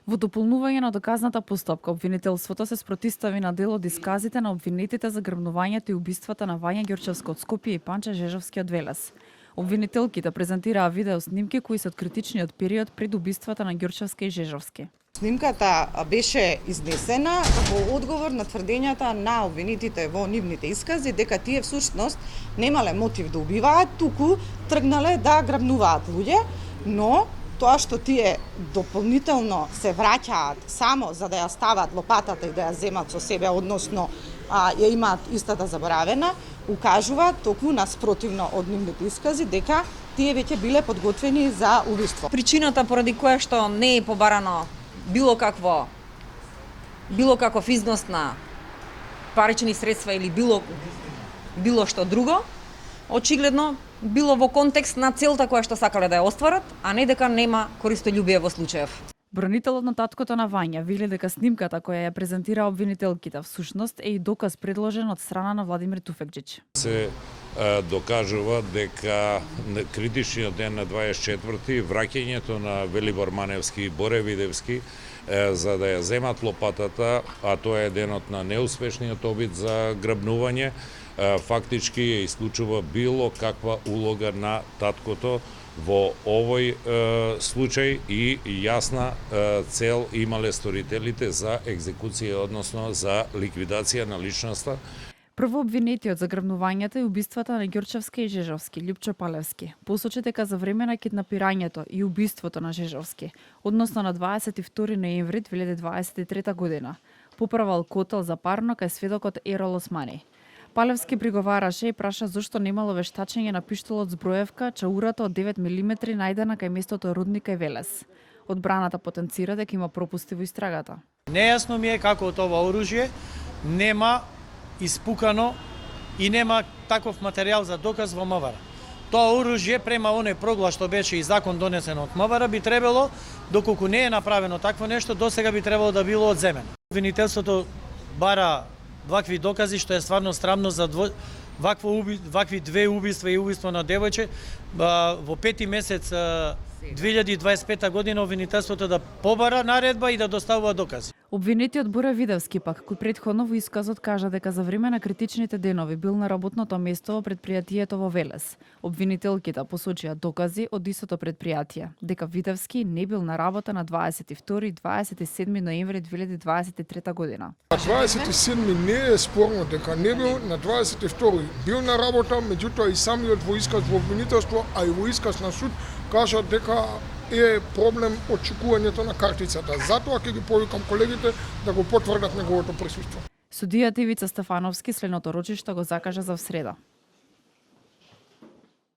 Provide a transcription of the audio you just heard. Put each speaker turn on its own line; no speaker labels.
Во дополнување на доказната постапка, обвинителството се спротивстави на дел од исказите на обвинетите за грабнувањето и убиствата на Вања Ѓурчевска од Скопје и Панче Жежовски од Велес. Обвинителките презентираа видео снимки кои се од критичниот период пред убиствата на Ѓурчевска и Жежовски.
Снимката беше изнесена во одговор на тврдењата на обвинетите во нивните искази дека тие всушност немале мотив да убиваат, туку тргнале да грабнуваат луѓе, но тоа што тие дополнително се враќаат само за да ја стават лопатата и да ја земат со себе, односно ја имаат истата заборавена, укажува токму наспротивно од нивните искази дека тие веќе биле подготвени за убиство.
Причината поради која што не е побарано било каков износ на парични средства или било што друго, очигледно било во контекст на целта која што сакале да ја остварат, а не дека нема користољубие во случаев.
Бронителот на таткото на Вања вели дека снимката која ја презентира обвинителките всушност е и доказ предложен од страна на Владимир Туфекџиќ.
Се докажува дека критичниот ден на 24-ти враќањето на Велибор Маневски и Боре Видевски за да ја земат лопатата, а тоа е денот на неуспешниот обид за грабнување, фактички ја исклучува било каква улога на таткото во овој случај и јасна цел имале сторителите за екзекуција, односно за ликвидација на личноста.
Прво обвинетиот за грабнувањето и убиствата на Ѓурчевска и Жежовски, Љупчо Палевски, посочи дека за време на киднапирањето и убиството на Жежовски, односно на 22 ноември 2023 година, поправал котел за парно кај сведокот Ерол Османи. Палевски приговараше и праша зошто немало вештачење на пиштолот зброевка, чаурата од 9 мм најдена кај местото Рудника и Велес. Одбраната потенцира дека има пропусти во истрагата.
Нејасно ми е како од ова оружје нема испукано и нема таков материјал за доказ во МВР. Тоа оружје према оној проглас што беше и закон донесен од МВР би требало, доколку не е направено такво нешто, досега би требало да било одземено. Обвинителството бара вакви докази што е стварно срамно за вакви две убиства и убиство на девојче во 5 месец 2025 година обвинителството да побара наредба и да доставува докази.
Обвинетиот Боре Видевски пак, кој претходно во исказот кажа дека за време на критичните денови бил на работното место во предпријатието во Велес. Обвинителките посочија докази од истото предпријатие, дека Видевски не бил на работа на 22 и 27 ноември 2023 година.
27 не е спорно дека не бил, на 22 бил на работа, меѓутоа и самиот во исказ во обвинителство, а и во исказ на суд кажа дека е проблем очекувањето на картицата. Затоа ќе ги повикам колегите да го потврдат неговото присуство.
Судијата Ивица Стефановски следното рочиште го закажа за среда.